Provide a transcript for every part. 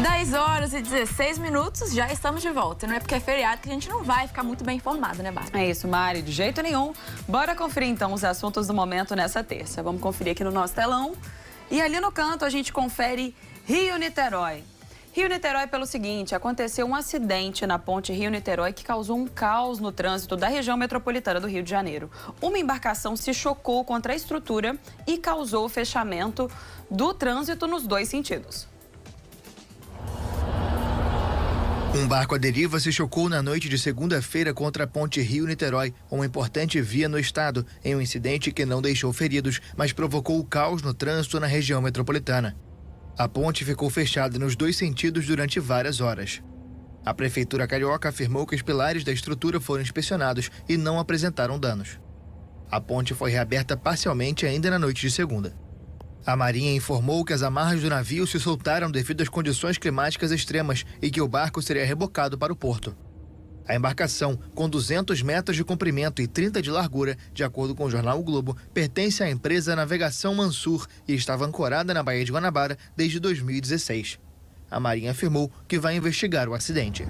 10h16, já estamos de volta. Não é porque é feriado que a gente não vai ficar muito bem informado, né, Bárbara? É isso, Mari, de jeito nenhum. Bora conferir, então, os assuntos do momento nessa terça. Vamos conferir aqui no nosso telão. E ali no canto a gente confere Rio-Niterói. Rio-Niterói pelo seguinte, aconteceu um acidente na ponte Rio-Niterói que causou um caos no trânsito da região metropolitana do Rio de Janeiro. Uma embarcação se chocou contra a estrutura e causou o fechamento do trânsito nos dois sentidos. Um barco à deriva se chocou na noite de segunda-feira contra a ponte Rio-Niterói, uma importante via no estado, em um incidente que não deixou feridos, mas provocou caos no trânsito na região metropolitana. A ponte ficou fechada nos dois sentidos durante várias horas. A Prefeitura Carioca afirmou que os pilares da estrutura foram inspecionados e não apresentaram danos. A ponte foi reaberta parcialmente ainda na noite de segunda. A Marinha informou que as amarras do navio se soltaram devido às condições climáticas extremas e que o barco seria rebocado para o porto. A embarcação, com 200 metros de comprimento e 30 de largura, de acordo com o jornal O Globo, pertence à empresa Navegação Mansur e estava ancorada na Baía de Guanabara desde 2016. A Marinha afirmou que vai investigar o acidente.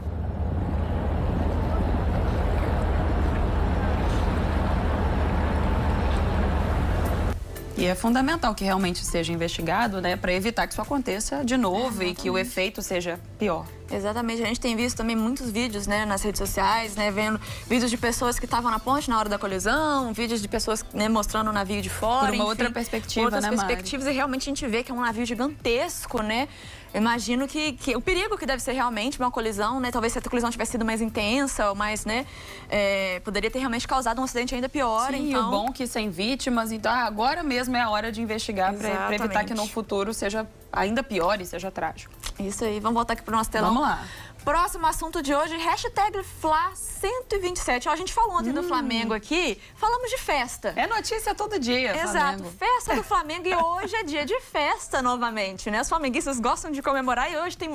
E é fundamental que realmente seja investigado, né, para evitar que isso aconteça de novo e que o efeito seja pior. Exatamente, a gente tem visto também muitos vídeos, né, nas redes sociais, né, vendo vídeos de pessoas que estavam na ponte na hora da colisão, vídeos de pessoas, né, mostrando o navio de fora. Por uma outra perspectiva, outras né, perspectivas, Mari? e realmente a gente vê que é um navio gigantesco, né? Eu imagino que o perigo que deve ser realmente uma colisão, né? Talvez se a colisão tivesse sido mais intensa ou mais, né? Poderia ter realmente causado um acidente ainda pior. Sim, então... e o bom que sem vítimas, então agora mesmo é a hora de investigar para evitar que no futuro seja ainda pior e seja trágico. Isso aí, vamos voltar aqui para o nosso telão. Vamos lá. Próximo assunto de hoje, #Fla127. Ó, a gente falou ontem do Flamengo aqui, falamos de festa. É notícia todo dia, Exato, Flamengo. festa do Flamengo, e hoje é dia de festa novamente, né? Os flamenguistas gostam de comemorar e hoje tem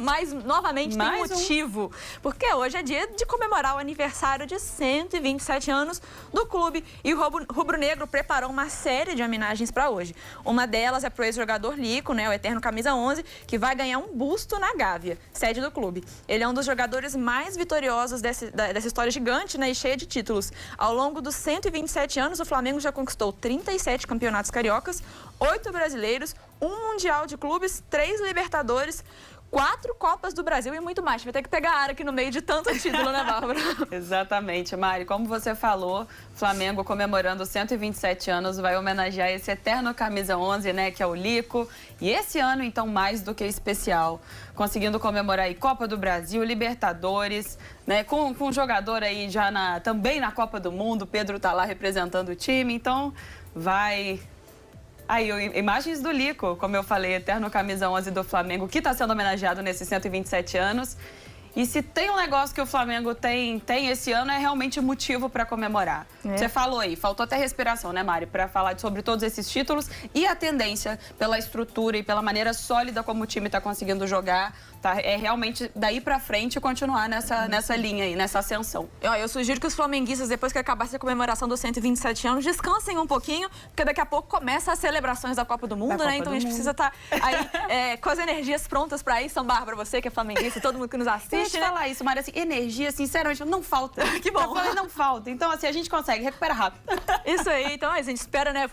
novamente tem motivo. Porque hoje é dia de comemorar o aniversário de 127 anos do clube. E o rubro-negro preparou uma série de homenagens para hoje. Uma delas é pro ex-jogador Lico, né? O eterno camisa 11, que vai ganhar um busto na Gávea, sede do clube. Ele é um dos jogadores mais vitoriosos dessa história gigante, né, e cheia de títulos. Ao longo dos 127 anos, o Flamengo já conquistou 37 campeonatos cariocas, 8 brasileiros, 1 Mundial de Clubes, 3 Libertadores, 4 Copas do Brasil e muito mais. Vai ter que pegar ar aqui no meio de tanto título, né, Bárbara? Exatamente, Mari. Como você falou, Flamengo comemorando 127 anos vai homenagear esse eterno camisa 11, né, que é o Lico. E esse ano, então, mais do que especial. Conseguindo comemorar aí Copa do Brasil, Libertadores, né, com um jogador aí já também na Copa do Mundo. O Pedro tá lá representando o time, então vai... Aí, imagens do Lico, como eu falei, eterno camisa 11 do Flamengo, que está sendo homenageado nesses 127 anos. E se tem um negócio que o Flamengo tem esse ano, é realmente motivo para comemorar. Você falou aí, faltou até respiração, né, Mari? Para falar sobre todos esses títulos e a tendência pela estrutura e pela maneira sólida como o time está conseguindo jogar. Tá? É realmente daí para frente continuar nessa linha aí, nessa ascensão. Eu sugiro que os flamenguistas, depois que acabasse a comemoração dos 127 anos, descansem um pouquinho, porque daqui a pouco começa as celebrações da Copa do Mundo, né? Então a gente precisa estar aí com as energias prontas para isso. São Bárbara, você que é flamenguista, todo mundo que nos assiste. Deixa eu falar isso, Mari, assim, energia, sinceramente, não falta. Que bom. Eu falei, não falta. Então, assim, a gente consegue, recupera rápido. Isso aí, então a gente espera, né,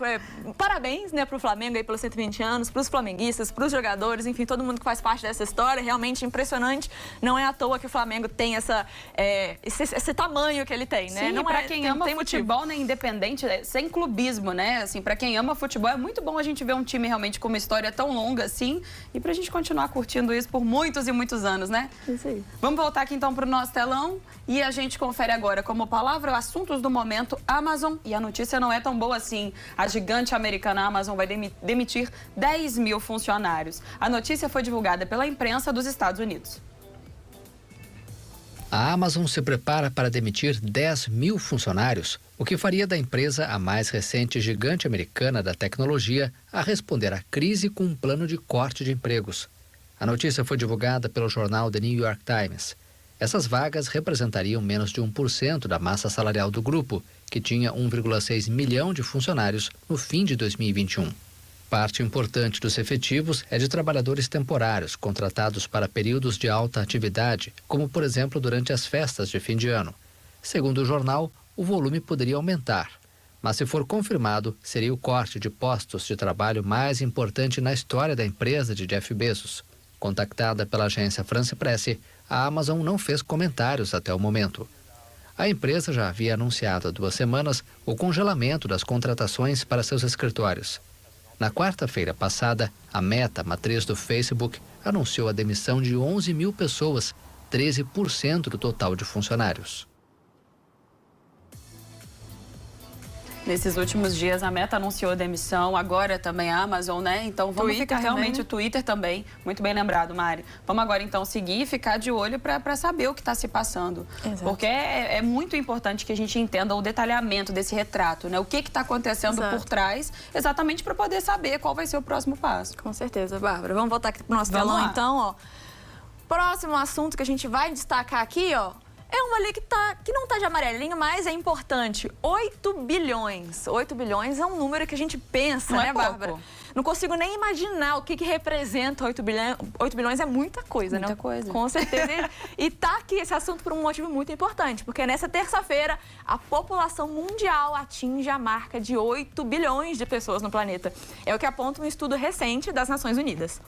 parabéns, né, pro Flamengo aí pelos 120 anos, pros flamenguistas, pros jogadores, enfim, todo mundo que faz parte dessa história, realmente impressionante. Não é à toa que o Flamengo tem esse tamanho que ele tem, né? Sim, não pra quem ama futebol, né, independente, sem clubismo, né, assim, pra quem ama futebol, é muito bom a gente ver um time realmente com uma história tão longa assim, e pra gente continuar curtindo isso por muitos e muitos anos, né? Isso aí. Vamos voltar aqui então para o nosso telão e a gente confere agora como palavra assuntos do momento Amazon. E a notícia não é tão boa assim. A gigante americana Amazon vai demitir 10 mil funcionários. A notícia foi divulgada pela imprensa dos Estados Unidos. A Amazon se prepara para demitir 10 mil funcionários, o que faria da empresa a mais recente gigante americana da tecnologia a responder à crise com um plano de corte de empregos. A notícia foi divulgada pelo jornal The New York Times. Essas vagas representariam menos de 1% da massa salarial do grupo, que tinha 1,6 milhão de funcionários no fim de 2021. Parte importante dos efetivos é de trabalhadores temporários, contratados para períodos de alta atividade, como, por exemplo, durante as festas de fim de ano. Segundo o jornal, o volume poderia aumentar. Mas, se for confirmado, seria o corte de postos de trabalho mais importante na história da empresa de Jeff Bezos. Contactada pela agência France Presse, a Amazon não fez comentários até o momento. A empresa já havia anunciado há 2 semanas o congelamento das contratações para seus escritórios. Na quarta-feira passada, a Meta, matriz do Facebook, anunciou a demissão de 11 mil pessoas, 13% do total de funcionários. Nesses últimos dias, a Meta anunciou a demissão, agora também a Amazon, né? Então, vamos Twitter ficar realmente, também. o Twitter também, muito bem lembrado, Mari. Vamos agora, então, seguir e ficar de olho para saber o que está se passando. Exato. Porque é muito importante que a gente entenda o detalhamento desse retrato, né? O que está acontecendo por trás, exatamente para poder saber qual vai ser o próximo passo. Com certeza, Bárbara. Vamos voltar aqui pro nosso Vamos telão, lá. então, ó. Próximo assunto que a gente vai destacar aqui, ó, é uma ali que não tá de amarelinho, mas é importante. 8 bilhões. 8 bilhões é um número que a gente pensa, Não né, é Bárbara? pouco. Não consigo nem imaginar o que representa 8 bilhões. 8 bilhões é muita coisa, né? Muita coisa. Com certeza. E tá aqui esse assunto por um motivo muito importante, porque nessa terça-feira a população mundial atinge a marca de 8 bilhões de pessoas no planeta. É o que aponta um estudo recente das Nações Unidas.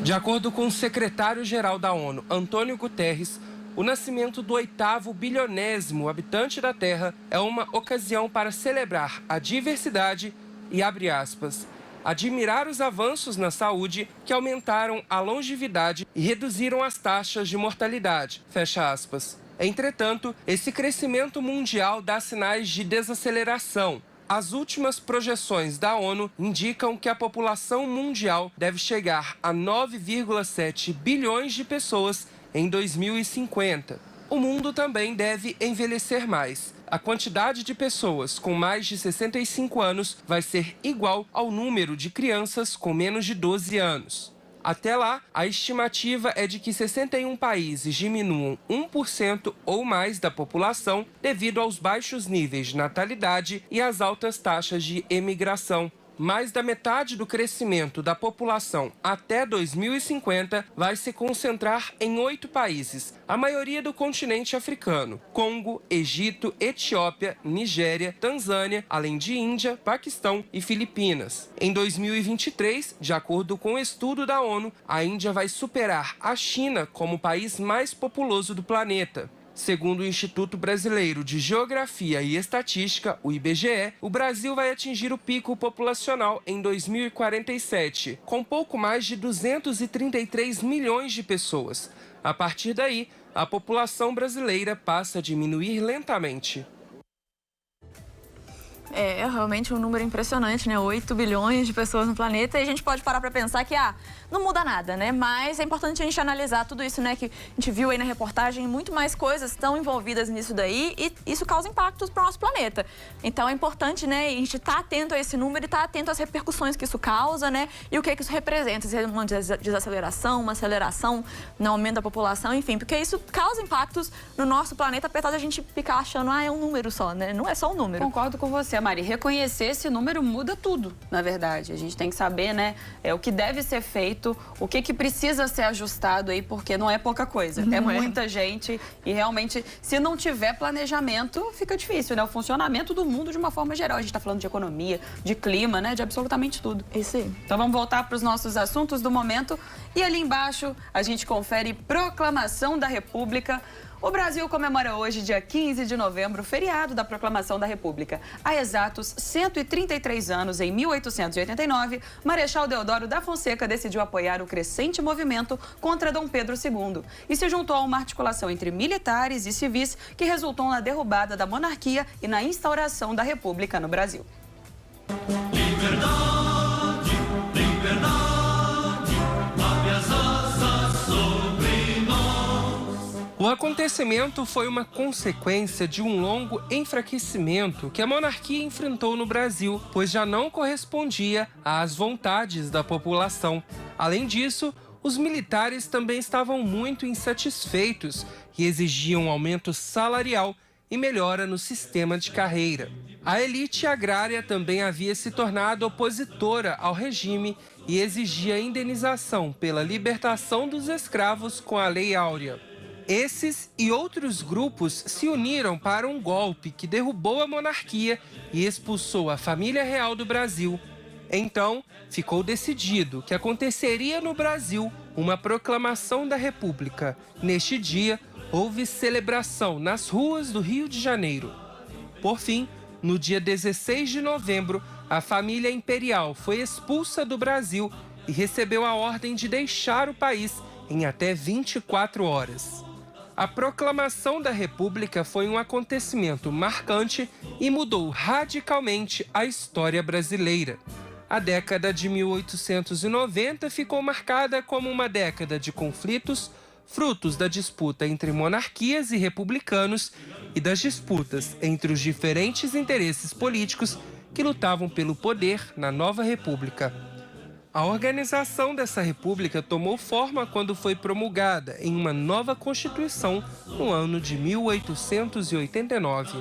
De acordo com o secretário-geral da ONU, Antônio Guterres, o nascimento do 8º bilionésimo habitante da Terra é uma ocasião para celebrar a diversidade e, abre aspas, admirar os avanços na saúde que aumentaram a longevidade e reduziram as taxas de mortalidade, fecha aspas. Entretanto, esse crescimento mundial dá sinais de desaceleração. As últimas projeções da ONU indicam que a população mundial deve chegar a 9,7 bilhões de pessoas em 2050. O mundo também deve envelhecer mais. A quantidade de pessoas com mais de 65 anos vai ser igual ao número de crianças com menos de 12 anos. Até lá, a estimativa é de que 61 países diminuam 1% ou mais da população devido aos baixos níveis de natalidade e às altas taxas de emigração. Mais da metade do crescimento da população até 2050 vai se concentrar em 8 países, a maioria do continente africano: Congo, Egito, Etiópia, Nigéria, Tanzânia, além de Índia, Paquistão e Filipinas. Em 2023, de acordo com o estudo da ONU, a Índia vai superar a China como o país mais populoso do planeta. Segundo o Instituto Brasileiro de Geografia e Estatística, o IBGE, o Brasil vai atingir o pico populacional em 2047, com pouco mais de 233 milhões de pessoas. A partir daí, a população brasileira passa a diminuir lentamente. É realmente um número impressionante, né? 8 bilhões de pessoas no planeta. E a gente pode parar para pensar que, não muda nada, né? Mas é importante a gente analisar tudo isso, né? Que a gente viu aí na reportagem, muito mais coisas estão envolvidas nisso daí e isso causa impactos para o nosso planeta. Então é importante, né? A gente estar atento a esse número e estar atento às repercussões que isso causa, né? E o que isso representa, se é uma desaceleração, uma aceleração no aumento da população, enfim. Porque isso causa impactos no nosso planeta, apesar de a gente ficar achando, é um número só, né? Não é só um número. Concordo com você, Mari. Reconhecer esse número muda tudo, na verdade. A gente tem que saber, né, o que deve ser feito, o que precisa ser ajustado aí, porque não é pouca coisa. É muita gente e realmente, se não tiver planejamento, fica difícil, né? O funcionamento do mundo de uma forma geral. A gente está falando de economia, de clima, né? De absolutamente tudo. Isso aí. Então vamos voltar para os nossos assuntos do momento. E ali embaixo a gente confere Proclamação da República. O Brasil comemora hoje, dia 15 de novembro, o feriado da Proclamação da República. Há exatos 133 anos, em 1889, Marechal Deodoro da Fonseca decidiu apoiar o crescente movimento contra Dom Pedro II e se juntou a uma articulação entre militares e civis que resultou na derrubada da monarquia e na instauração da República no Brasil. Liberdade, liberdade, abre as asas sobre nós. O acontecimento foi uma consequência de um longo enfraquecimento que a monarquia enfrentou no Brasil, pois já não correspondia às vontades da população. Além disso, os militares também estavam muito insatisfeitos e exigiam um aumento salarial e melhora no sistema de carreira. A elite agrária também havia se tornado opositora ao regime e exigia indenização pela libertação dos escravos com a Lei Áurea. Esses e outros grupos se uniram para um golpe que derrubou a monarquia e expulsou a família real do Brasil. Então, ficou decidido que aconteceria no Brasil uma proclamação da República. Neste dia, houve celebração nas ruas do Rio de Janeiro. Por fim, no dia 16 de novembro, a família imperial foi expulsa do Brasil e recebeu a ordem de deixar o país em até 24 horas. A proclamação da República foi um acontecimento marcante e mudou radicalmente a história brasileira. A década de 1890 ficou marcada como uma década de conflitos, frutos da disputa entre monarquias e republicanos e das disputas entre os diferentes interesses políticos que lutavam pelo poder na nova república. A organização dessa república tomou forma quando foi promulgada em uma nova Constituição no ano de 1889.